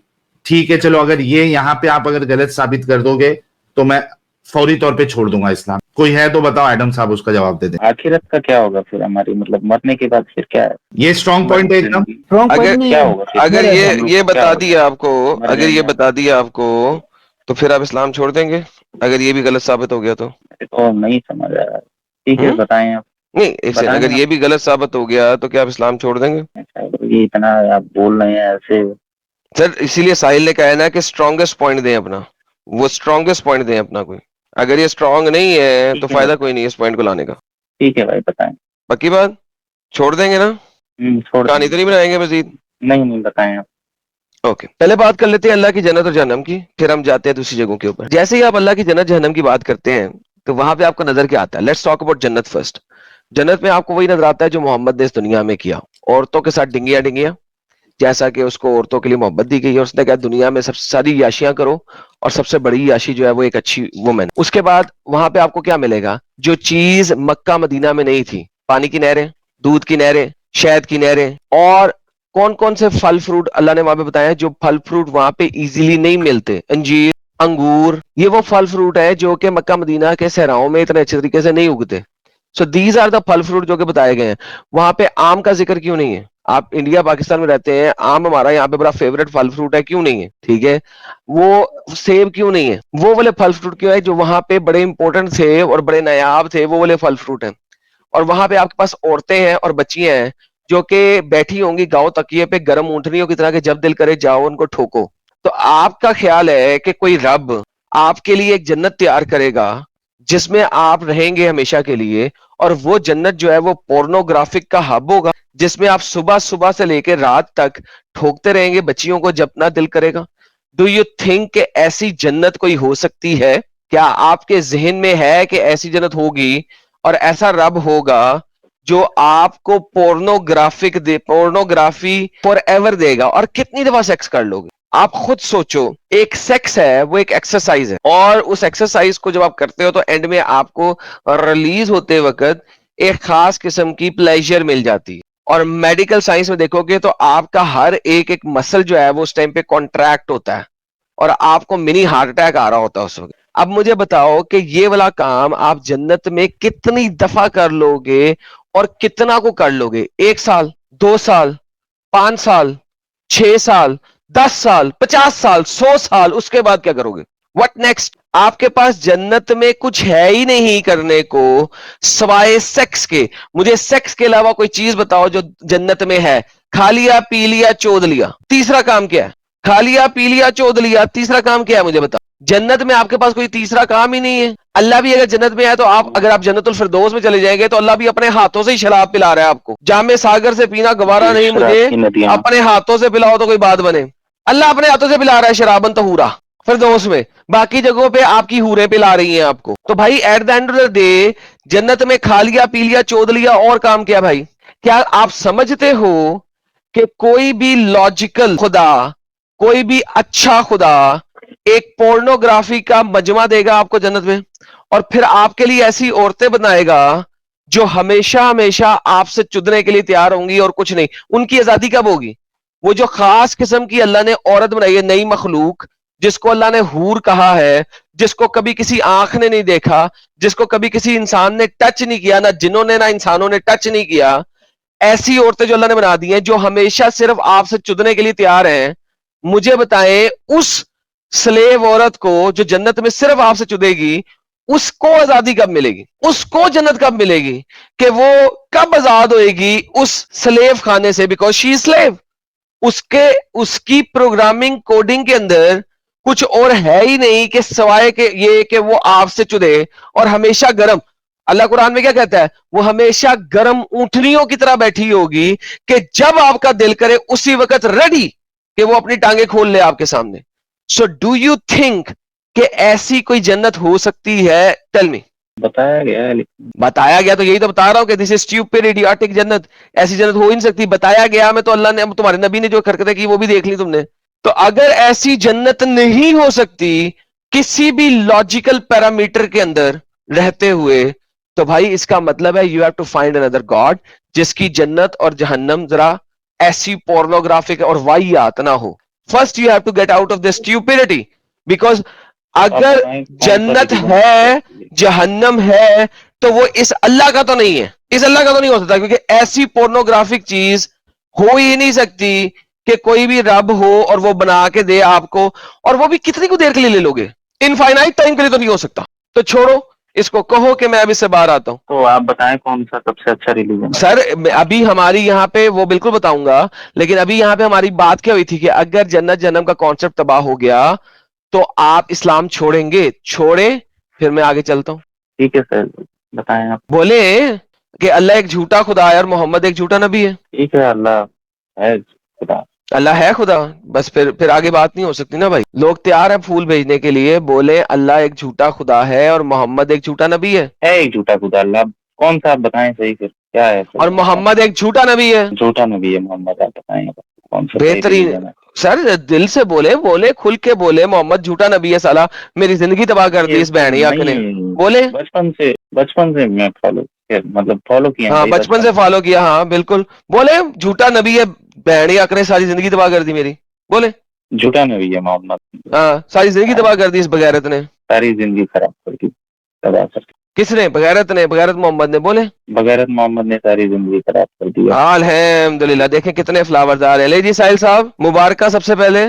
ठीक है चलो, अगर ये यहां पे आप अगर गलत साबित कर दोगे तो मैं फौरी तौर पे छोड़ दूंगा इस्लाम? कोई है तो बताओ एडम साहब, उसका जवाब दे दें। आखिरत का क्या होगा फिर हमारी, मतलब मरने के बाद फिर क्या है? ये स्ट्रॉन्ग पॉइंट है एकदम। स्ट्रॉन्ग अगर पॉइंट नहीं क्या है। होगा फिर? अगर मर ये ऐसा। हम लोग ये को क्या बता हो दिया जाएगा? आपको, मर अगर ये जाएंगे हम? बता दिया आपको, तो फिर आप इस्लाम छोड़ देंगे अगर ये भी गलत साबित हो गया तो? मेरे को नहीं समझ आ रहा है। ठीक है हम्म बताएं आप। नहीं, इसे बताएं अगर आप। ये भी गलत साबित हो गया तो क्या आप इस्लाम छोड़ देंगे? ये इतना आप बोल रहे हैं ऐसे। सर इसीलिए साहिल ने कहा है ना कि स्ट्रॉन्गेस्ट पॉइंट दें अपना, वो स्ट्रॉन्गेस्ट पॉइंट दें अपना कोई। अगर ये स्ट्रांग नहीं है तो ठीक है फायदा भाई। कोई नहीं है इस पॉइंट को लाने का। ठीक है भाई बताएं। पक्की बात? छोड़ देंगे ना? छोड़ कहानी देंगे। तो नहीं बनाएंगे मजीद? नहीं नहीं बताएं आप। ओके, पहले बात कर लेते हैं अल्लाह की जन्नत और जहन्नम की, फिर हम जाते हैं दूसरी जगहों के ऊपर। जैसे ही आप अल्लाह की जन्नत जहन्नम की बात करते हैं तो वहां पे आपको नजर क्या आता है? लेट्स टॉक अबाउट जन्नत फर्स्ट। जन्नत में आपको वही नजर आता है जो मोहम्मद ने इस दुनिया में किया, औरतों के साथ डिंगियां डिंगियां, जैसा कि उसको औरतों के लिए मोहब्बत दी गई है। उसने कहा दुनिया में सबसे सारी याशियां करो और सबसे बड़ी याशी जो है वो एक अच्छी वुमेन। उसके बाद वहां पे आपको क्या मिलेगा जो चीज मक्का मदीना में नहीं थी? पानी की नहरें, दूध की नहरें, शहद की नहरें, और कौन कौन से फल फ्रूट अल्लाह ने वहां पे बताया जो फल फ्रूट वहां पे इजीली नहीं मिलते? अंजीर, अंगूर, ये वो फल फ्रूट है जो कि मक्का मदीना के सहराओं में इतने अच्छे तरीके से नहीं उगते। सो दीज आर द फल फ्रूट जो कि बताए गए हैं। वहां पे आम का जिक्र क्यों नहीं है? आप इंडिया पाकिस्तान में रहते हैं, आम हमारा यहाँ पे बड़ा फेवरेट फल फ्रूट है, क्यों नहीं है? ठीक है, वो सेब क्यों नहीं है? वो वाले फल फ्रूट क्यों है जो वहां पे बड़े इंपॉर्टेंट थे और बड़े नायाब थे? वो वाले फल फ्रूट हैं। और वहां पे आपके पास औरतें हैं और बच्चियां हैं जो कि बैठी होंगी गांव तकिए पे गर्म ऊंटनियों की तरह के, जब दिल करे जाओ उनको ठोको। तो आपका ख्याल है कि कोई रब आपके लिए एक जन्नत तैयार करेगा जिसमें आप रहेंगे हमेशा के लिए, और वो जन्नत जो है वो पोर्नोग्राफिक का हब होगा जिसमें आप सुबह सुबह से लेकर रात तक ठोकते रहेंगे बच्चियों को जब ना दिल करेगा? डू यू थिंक कि ऐसी जन्नत कोई हो सकती है? क्या आपके जहन में है कि ऐसी जन्नत होगी और ऐसा रब होगा जो आपको पोर्नोग्राफी फॉर एवर देगा? और कितनी दफा सेक्स कर लोगे? आप खुद सोचो, एक सेक्स है वो एक एक्सरसाइज है, और उस एक्सरसाइज को जब आप करते हो तो एंड में आपको रिलीज होते वक्त एक खास किस्म की प्लेजर मिल जाती है। और मेडिकल साइंस में देखोगे तो आपका हर एक एक मसल जो है वो उस टाइम पे कॉन्ट्रैक्ट होता है और आपको मिनी हार्ट अटैक आ रहा होता है उस वक्त। अब मुझे बताओ कि ये वाला काम आप जन्नत में कितनी दफा कर लोगे और कितना को कर लोगे? 1 साल, 2 साल, 5 साल, 6 साल, 10 साल, 50 साल, 100 साल? उसके बाद क्या करोगे? What next? आपके पास जन्नत में कुछ है ही नहीं करने को सवाए सेक्स के। मुझे सेक्स के अलावा कोई चीज बताओ जो जन्नत में है। खा लिया, पी लिया, चोद लिया, तीसरा काम क्या है? खा लिया, पी लिया, चोद लिया, तीसरा काम क्या है मुझे बताओ? जन्नत में आपके पास कोई तीसरा काम ही नहीं है। अल्लाह भी अगर जन्नत में है तो आप, अगर आप जन्नतुल फिरदौस में चले जाएंगे तो अल्लाह भी अपने हाथों से ही शराब पिला रहा है आपको। जामे सागर से पीना गवारा नहीं शराब मुझे, की नदियां। अपने हाथों से पिलाओ तो कोई बात बने। अल्लाह अपने हाथों से पिला रहा है शराबन तहूरा फिरदौस में, बाकी जगहों पे आपकी हूरें पिला रही हैं आपको। तो भाई at the end of the day जन्नत में खा लिया, पी लिया, चोद लिया, और काम क्या भाई? क्या आप समझते हो कि कोई भी लॉजिकल खुदा, कोई भी अच्छा खुदा एक पोर्नोग्राफी का मजमा देगा आपको जन्नत में, और फिर आपके लिए ऐसी औरतें बनाएगा जो हमेशा हमेशा आपसे चुदने के लिए तैयार होंगी और कुछ नहीं? उनकी आजादी कब होगी? वो जो खास किस्म की अल्लाह ने औरत बनाई है, नई मखलूक, जिसको अल्लाह ने हूर कहा है, जिसको कभी किसी आंख ने नहीं देखा, जिसको कभी किसी इंसान ने टच नहीं किया, ना जिन्हों ने ना इंसानों ने टच नहीं किया, ऐसी औरतें जो अल्लाह ने बना दी हैं जो हमेशा सिर्फ आपसे चुदने के लिए तैयार हैं, मुझे बताएं उस स्लेव औरत को जो जन्नत में सिर्फ आपसे चुदेगी, उसको आजादी कब मिलेगी? उसको जन्नत कब मिलेगी कि वो कब आजाद होएगी उस स्लेव खाने से? Because she is slave. उसके उसकी प्रोग्रामिंग कोडिंग के अंदर कुछ और है ही नहीं कि सवाए के ये कि वो आपसे चुदे और हमेशा गर्म। अल्लाह कुरान में क्या कहता है? वो हमेशा गर्म ऊंटनियों की तरह बैठी होगी कि जब आपका दिल करे उसी वक्त रेडी कि वो अपनी टांगे खोल ले आपके सामने। सो डू यू थिंक कि ऐसी कोई जन्नत हो सकती है? Tell me. बताया गया है लेकिन बताया गया तो यही तो बता रहा हूं कि दिस इज स्टूपिड इडियोटिक जन्नत। ऐसी जन्नत हो ही नहीं सकती। बताया गया में तो अल्लाह ने, तुम्हारे नबी ने जो हरकतें की वो भी देख ली तुमने। तो अगर ऐसी जन्नत नहीं हो सकती किसी भी लॉजिकल पैरामीटर के अंदर रहते हुए, तो भाई इसका मतलब है you have to find another god जिसकी जन्नत और जहन्नम जरा ऐसी पोर्नोग्राफिक और वाहियात ना हो। First you have to get out of this stupidity, because आप अगर बताएं कौन सा जन्नत रिलीजन है, जहन्नम है, तो वो इस अल्लाह का तो नहीं है। इस अल्लाह का तो नहीं हो सकता, क्योंकि ऐसी पोर्नोग्राफिक चीज हो ही नहीं सकती कि कोई भी रब हो और वो बना के दे आपको, और वो भी कितनी को देर के लिए ले लोगे? इनफाइनाइट टाइम के लिए तो नहीं हो सकता। तो छोड़ो इसको, कहो कि मैं अब इससे बाहर आता हूं। तो आप बताएं कौन सा सबसे अच्छा रिलीजन है। सर अभी हमारी यहाँ पे वो बिल्कुल बताऊंगा, लेकिन अभी यहाँ पे हमारी बात क्या हुई थी कि अगर जन्नत जन्नम का कॉन्सेप्ट तबाह हो गया तो आप इस्लाम छोड़ेंगे? छोड़े, फिर मैं आगे चलता हूं। ठीक है सर, बताएं आप। बोले कि अल्लाह एक झूठा खुदा है और मोहम्मद एक झूठा नबी है। ठीक है, अल्लाह है खुदा। अल्लाह है खुदा, बस फिर आगे बात नहीं हो सकती ना भाई। लोग तैयार है फूल भेजने के लिए, बोले अल्लाह एक झूठा खुदा है और मोहम्मद एक झूठा नबी है। एक झूठा खुदा अल्लाह, कौन सा आप बताएं सही, फिर क्या है सही और बताएं। मोहम्मद एक झूठा नबी है। झूठा नबी है मोहम्मद, आप बताएं अब कौन सा सही बेहतरीन। रिलीजन है। सर दिल से बोले, बोले खुल के बोले मोहम्मद झूठा नबी है, साला मेरी जिंदगी तबाह कर दी ये इस तो बहनियाक ने। नहीं, बोले बचपन से मैं फॉलो, मतलब फॉलो किए हैं हाँ भाई बचपन बचपन से से। फॉलो किया, हाँ बिल्कुल। बोले झूठा नबी है, बहनियाक ने सारी जिंदगी तबाह कर दी मेरी। बोले झूठा नबी है मोहम्मद, हाँ सारी जिंदगी तबाह कर दी इस बगैरत ने। सारी जिंदगी खराब कर दी, तबाह कर दी। किसने? बगैरत ने, बगैरत मोहम्मद ने। बोले बगैरत मोहम्मद ने सारी जिंदगी खराब कर दी है। अल्हम्दुलिल्लाह, देखें कितने फ्लावर्स आ रहे हैं। ले जी साहिल साहब, मुबारक सबसे पहले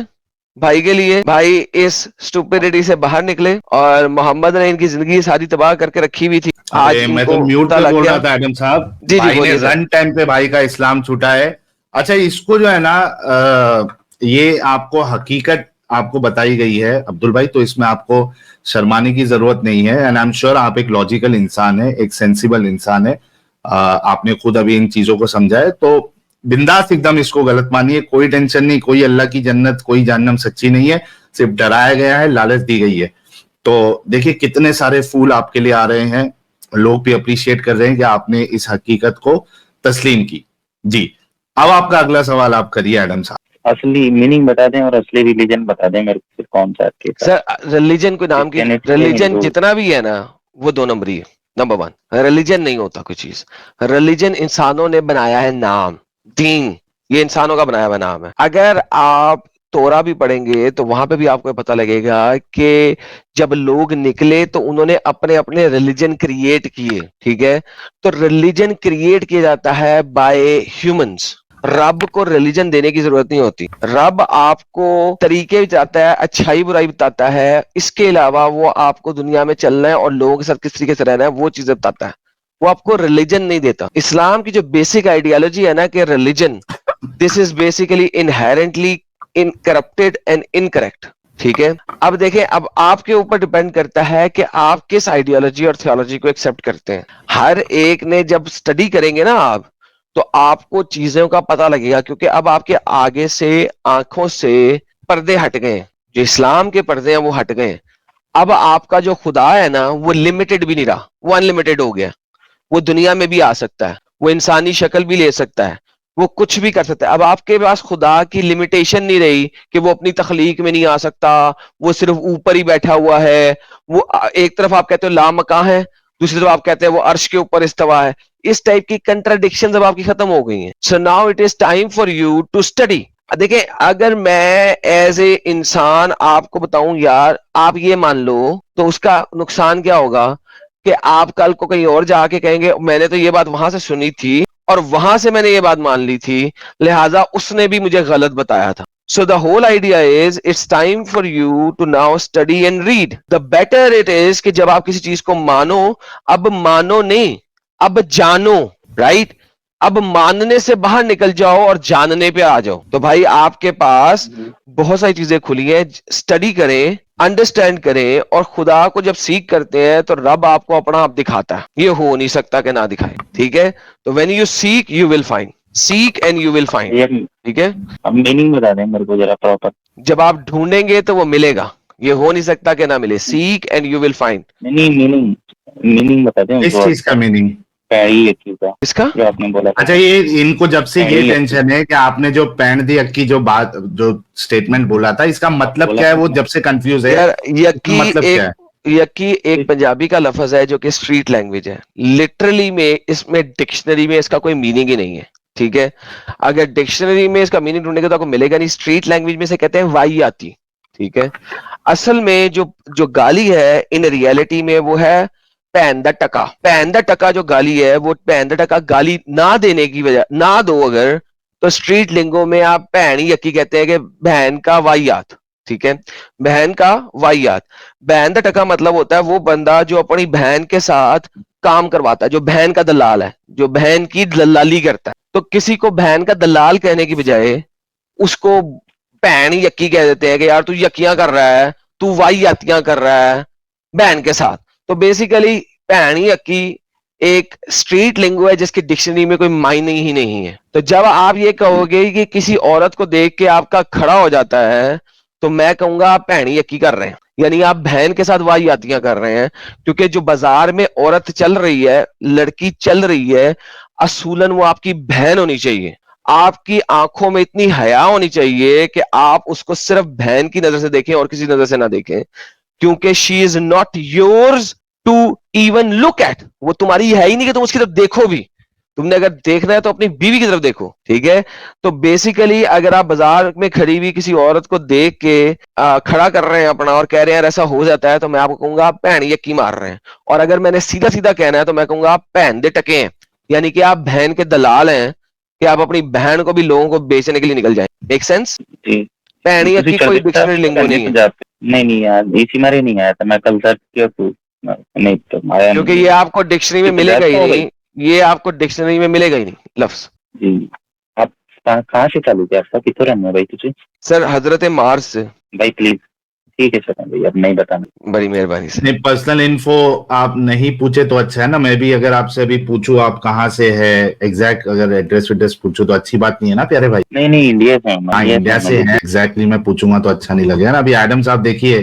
भाई के लिए। भाई इस स्टुपिडिटी से बाहर निकले, और मोहम्मद ने इनकी जिंदगी सारी तबाह करके रखी हुई थी, आज अरे मैं इनको तो म्यूट पता पे लग बोल गया। रहा था एडम साहब, जी जी भाई ने बोलिए सर। रन टाइम पे भाई का इस्लाम छूटा है। अच्छा, इसको जो है ना ये आपको हकीकत आपको बताई गई है अब्दुल भाई, तो इसमें आपको शर्माने की जरूरत नहीं है। एंड आई एम श्योर आप एक लॉजिकल इंसान है, एक सेंसिबल इंसान है। आपने खुद अभी इन चीजों को समझा है, तो बिंदास एकदम इसको गलत मानिए, कोई टेंशन नहीं। कोई अल्लाह की जन्नत, कोई जहन्नम सच्ची नहीं है, सिर्फ डराया गया है, लालच दी गई है। तो देखिए कितने सारे फूल आपके लिए आ रहे हैं, लोग भी अप्रिशिएट कर रहे हैं कि आपने इस हकीकत को तस्लीम की। जी, अब आपका अगला सवाल आप करिए एडम साहब। असली मीनिंग बता दें और असली रिलीजन बता दें मेरे को, फिर कौन सा आपके हिसाब सर रिलीजन कोई नाम की, क्रिश्चियनिटी है, रिलीजन हिंदू। जितना भी है ना वो दो नंबरी है। नंबर वन, रिलीजन नहीं होता कोई चीज। रिलीजन इंसानों ने बनाया है नाम। दीन ये इंसानों का बनाया हुआ नाम है। अगर आप तोरा भी पढ़ेंगे तो वहां पे भी आपको पता लगेगा कि जब लोग निकले तो उन्होंने अपने अपने रिलीजन क्रिएट किए, ठीक है। तो रिलीजन क्रिएट किया जाता है बाय ह्यूमंस। रब को रिलीजन देने की जरूरत नहीं होती। रब आपको तरीके बताता है, अच्छाई बुराई बताता है, इसके अलावा वो आपको दुनिया में चलना है और लोगों के साथ किस तरीके से रहना है वो चीजें बताता है। वो आपको रिलीजन नहीं देता। इस्लाम की जो बेसिक आइडियोलॉजी है ना कि religion, this is basically inherently incorrupted and incorrect, ठीक है। अब देखें, अब आपके ऊपर डिपेंड करता है कि आप किस आइडियोलॉजी और थियोलॉजी को एक्सेप्ट करते हैं। हर एक ने जब स्टडी करेंगे ना आप, तो आपको चीजों का पता लगेगा, क्योंकि अब आपके आगे से आंखों से पर्दे हट गए हैं। जो इस्लाम के पर्दे हैं वो हट गए हैं। अब आपका जो खुदा है ना वो लिमिटेड भी नहीं रहा, वो अनलिमिटेड हो गया। वो दुनिया में भी आ सकता है, वो इंसानी शक्ल भी ले सकता है, वो कुछ भी कर सकता है। अब आपके पास खुदा की लिमिटेशन नहीं रही कि वो अपनी तखलीक में नहीं आ सकता, वो सिर्फ ऊपर ही बैठा हुआ है। वो एक तरफ आप कहते हो लामकां है, दूसरी तरफ आप कहते हैं वो अर्श के ऊपर इस्तवा है। इस टाइप की कंट्राडिक्शन अब आपकी खत्म हो गई हैं। So now it is time for you to study. देखिए, अगर मैं एज ए इंसान आपको बताऊं यार आप ये मान लो, तो उसका नुकसान क्या होगा कि आप कल को कहीं और जाके कहेंगे मैंने तो ये बात वहां से सुनी थी और वहां से मैंने ये बात मान ली थी, लिहाजा उसने भी मुझे गलत बताया था। So the whole idea is it's time for you to now study and read. The better it is कि जब आप किसी चीज को मानो, अब मानो नहीं, अब जानो, राइट। अब मानने से बाहर निकल जाओ और जानने पे आ जाओ। तो भाई आपके पास बहुत सारी चीजें खुली हैं, स्टडी करें, अंडरस्टैंड करें, और खुदा को जब सीख करते हैं तो रब आपको अपना आप दिखाता है। ये हो नहीं सकता कि ना दिखाए, ठीक है। तो when you seek you will find, seek and you will find, ये ठीक है। अब मीनिंग बता दें मेरे को जरा प्रॉपर। जब आप ढूंढेंगे तो वो मिलेगा, ये हो नहीं सकता कि ना मिले। Seek and you will find. Meaning meaning meaning बता दें इस चीज का मीनिंग, पैड़ी अक्की का, इसका जो आपने बोला था। अच्छा ये इनको जब से ये पैड़ी टेंशन है कि आपने जो पैंट दी अक्की जो बात जो स्टेटमेंट बोला था, इसका मतलब क्या है? वो जब से कंफ्यूज है, यार इसका यकी मतलब क्या है? यकी एक पंजाबी का लफ्ज है जो कि स्ट्रीट लैंग्वेज है। लिटरली में इसमें डिक्शनरी में इसका कोई मीनिंग ही नहीं है, ठीक है। अगर डिक्शनरी में इसका मीनिंग ढूंढेगा तो आपको मिलेगा नहीं। स्ट्रीट लैंग्वेज में से कहते हैं वाई आती, ठीक है। असल में जो जो गाली है इन रियलिटी में वो है पैन द टका। पैन द टका जो गाली है वो पैन द टका गाली ना देने की वजह ना दो अगर, तो स्ट्रीट लिंगो में आप भैन ही यकी कहते हैं कि बहन का वाहियात, ठीक है। बहन का वाहियात। बहन द टका मतलब होता है वो बंदा जो अपनी बहन के साथ काम करवाता है, जो बहन का दलाल है, जो बहन की दलाली करता है। तो किसी को बहन का दलाल कहने की बजाय उसको भैन ही यक्की कह देते हैं कि यार तू यक्कियां कर रहा है, तू वाहियातियां कर रहा है बहन के साथ। तो बेसिकली भैन ही यक्की एक स्ट्रीट लिंगो है जिसकी डिक्शनरी में कोई मायने ही नहीं है। तो जब आप ये कहोगे कि किसी औरत को देख के आपका खड़ा हो जाता है, तो मैं कहूंगा आप भैणी यक्की कर रहे हैं, यानी आप बहन के साथ वाहियातियां कर रहे हैं। क्योंकि जो बाजार में औरत चल रही है, लड़की चल रही है, असूलन वो आपकी बहन होनी चाहिए। आपकी आंखों में इतनी हया होनी चाहिए कि आप उसको सिर्फ बहन की नजर से देखें और किसी नजर से ना देखें, क्योंकि she is not yours to even look at. वो तुम्हारी है ही नहीं कि तुम उसकी तरफ देखो भी। तुमने अगर देखना है तो अपनी बीवी की तरफ देखो, ठीक है। तो बेसिकली अगर आप बाजार में खड़ी हुई किसी औरत को देख के खड़ा कर रहे हैं अपना और कह रहे हैं ऐसा हो जाता है, तो मैं आपको कहूंगा आप भैन यक्की मार रहे हैं। और अगर मैंने सीधा सीधा कहना है तो मैं कहूंगा आप भैन दे टके हैं, यानी कि आप बहन के दलाल हैं, कि आप अपनी बहन को भी लोगों को बेचने के लिए निकल जाए। Make sense? जी भैन यक्की कोई डिक्शनरी लिंगो नहीं है, नहीं यार, इसी मारे नहीं आया था, मैं कल सर्च किया तो नहीं तो आया क्योंकि नहीं। ये आपको डिक्शनरी में मिलेगा ही नहीं, ये आपको डिक्शनरी में मिलेगा ही नहीं लफ्ज। जी, आप कहाँ से चालू किया आपका, कितने रन है भाई तुझे? सर हजरत मार्ज से। भाई प्लीज, ठीक है सर भाई, अब नहीं बताना। बड़ी मेहरबानी से। नहीं, पर्सनल इन्फो आप नहीं पूछे तो अच्छा है ना। मैं भी अगर आपसे अभी पूछूं आप कहाँ से है एग्जैक्ट, अगर एड्रेस वेड्रेस पूछूं तो अच्छी बात नहीं है ना प्यारे भाई। नहीं इंडिया से हूँ, हाँ, इंडिया से है एग्जैक्टली। मैं पूछूंगा तो अच्छा नहीं लगेगा ना। अभी एडम साहब देखिए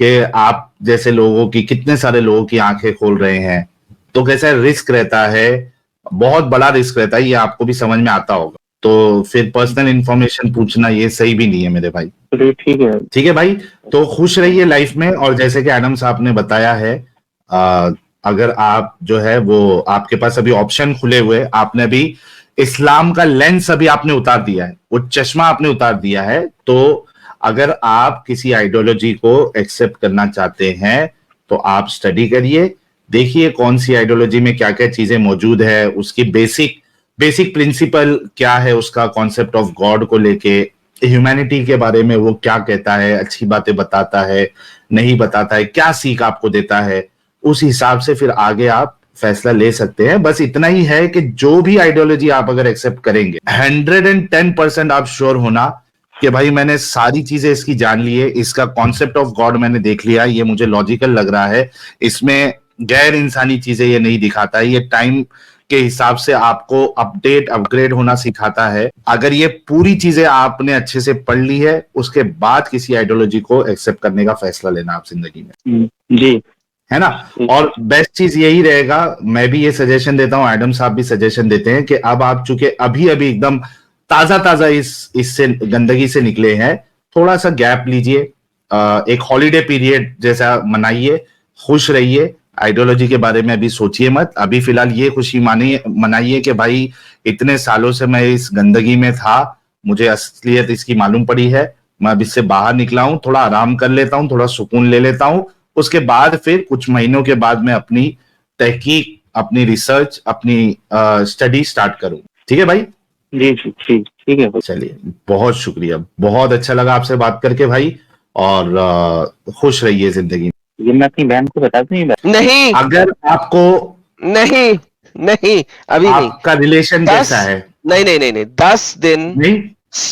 कि आप जैसे लोगों की, कितने सारे लोगों की आंखें खोल रहे हैं, तो कैसा रिस्क रहता है, बहुत बड़ा रिस्क रहता है, ये आपको भी समझ में आता होगा। तो फिर पर्सनल इंफॉर्मेशन पूछना ये सही भी नहीं है मेरे भाई। ठीक है भाई, तो खुश रहिए लाइफ में। और जैसे कि एडम साहब ने बताया है, अगर आप जो है वो, आपके पास अभी ऑप्शन खुले हुए, आपने अभी इस्लाम का लेंस अभी आपने उतार दिया है, वो चश्मा आपने उतार दिया है। तो अगर आप किसी आइडियोलॉजी को एक्सेप्ट करना चाहते हैं तो आप स्टडी करिए, देखिए कौन सी आइडियोलॉजी में क्या क्या चीजें मौजूद है, उसकी बेसिक प्रिंसिपल क्या है, उसका कॉन्सेप्ट ऑफ गॉड को लेके, ह्यूमैनिटी के बारे में वो क्या कहता है, अच्छी बातें बताता है, नहीं बताता है, क्या सीख आपको देता है, उस हिसाब से फिर आगे आप फैसला ले सकते हैं। बस इतना ही है कि जो भी आइडियोलॉजी आप अगर एक्सेप्ट करेंगे, 110% आप श्योर होना कि भाई मैंने सारी चीजें इसकी जान ली है, इसका कॉन्सेप्ट ऑफ गॉड मैंने देख लिया, ये मुझे लॉजिकल लग रहा है, इसमें गैर इंसानी चीजें ये नहीं दिखाता है, ये टाइम के हिसाब से आपको अपग्रेड होना सिखाता है। अगर ये पूरी चीजें आपने अच्छे से पढ़ ली है, उसके बाद किसी आइडियोलॉजी को एक्सेप्ट करने का फैसला लेना आप जिंदगी में, जी, है ना। और बेस्ट चीज यही रहेगा, मैं भी ये सजेशन देता हूं, एडम साहब भी सजेशन देते हैं कि अब आप चूंकि अभी एकदम ताजा इससे गंदगी से निकले हैं, थोड़ा सा गैप लीजिए, एक हॉलीडे पीरियड जैसा मनाइए, खुश रहिए, आइडियोलॉजी के बारे में अभी सोचिए मत। अभी फिलहाल ये खुशी मनाइए कि भाई इतने सालों से मैं इस गंदगी में था, मुझे असलियत इसकी मालूम पड़ी है, मैं अब इससे बाहर निकला हूं, थोड़ा आराम कर लेता हूं, थोड़ा सुकून ले लेता हूं, उसके बाद फिर कुछ महीनों के बाद मैं अपनी तहकीक, अपनी रिसर्च, अपनी स्टडी स्टार्ट करूं। ठीक है भाई? जी ठीक है। चलिए, बहुत शुक्रिया, बहुत अच्छा लगा आपसे बात करके भाई, और खुश रहिए जिंदगी में। ये मैं अपनी बहन को बता दूं? नहीं, अगर आपको नहीं अभी नहीं। आपका रिलेशन कैसा है? नहीं 10 दिन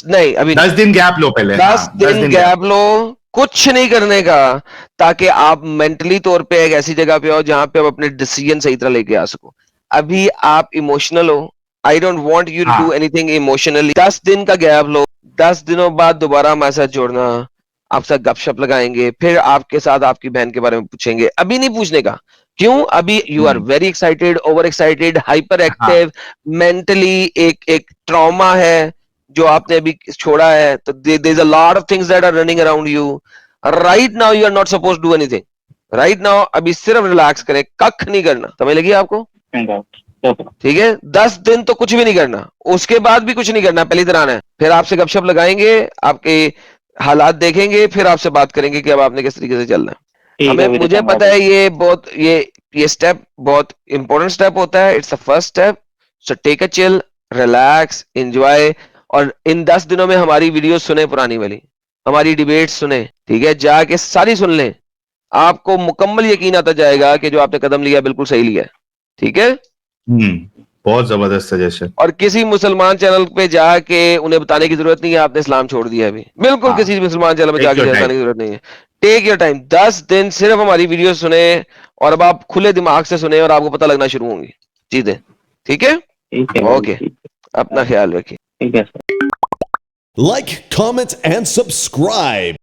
नहीं अभी 10 दिन गैप लो पहले। 10 दिन गैप लो, कुछ नहीं करने का, ताकि आप मेंटली तौर पे एक ऐसी जगह पे हो जहां पे आप अपने डिसीजन सही तरह लेके आ सको। अभी आप इमोशनल हो, I don't want you to do anything emotionally. 10 दिन का गैप लो, 10 दिनों बाद दोबारा हमारे साथ जोड़ना, आपसे गपशप लगाएंगे, फिर आपके साथ आपकी बहन के बारे में पूछेंगे। अभी नहीं पूछने का, क्यों? अभी you are very excited, over excited, hyper active, mentally एक ट्रॉमा है जो आपने अभी छोड़ा है। तो there is a lot of things that are running around you right now. You are not supposed to do anything right now. अभी सिर्फ रिलैक्स करें, कख नहीं करना। समझ लगी आपको? ठीक है, 10 दिन तो कुछ भी नहीं करना, उसके बाद भी कुछ नहीं करना, पहली तरह आना है। फिर आपसे गपशप लगाएंगे, आपके हालात देखेंगे, फिर आपसे बात करेंगे कि अब आपने किस तरीके से चलना है। हमें, मुझे पता है ये स्टेप बहुत इंपॉर्टेंट स्टेप होता है। It's the first step, so take a chill, relax, enjoy. और इन 10 दिनों में हमारी वीडियो सुने, पुरानी वाली हमारी डिबेट सुने, ठीक है, जाके सारी सुन लें, आपको मुकम्मल यकीन आता जाएगा कि जो आपने कदम लिया बिल्कुल सही लिया है। ठीक है? बहुत जबरदस्त सजेशन। और किसी मुसलमान चैनल पे जाके उन्हें बताने की जरूरत नहीं है आपने इस्लाम छोड़ दिया अभी, बिल्कुल हाँ। किसी मुसलमान चैनल पे Take जाके your बताने time. की जरूरत नहीं है। टेक योर टाइम, 10 दिन सिर्फ हमारी वीडियो सुने और अब आप खुले दिमाग से सुने और आपको पता लगना शुरू होंगी चीजें। ठीक है, ठीक है भाई, ओके, ठीक अपना ख्याल रखिए। ठीक है sir. Like, comment, and subscribe.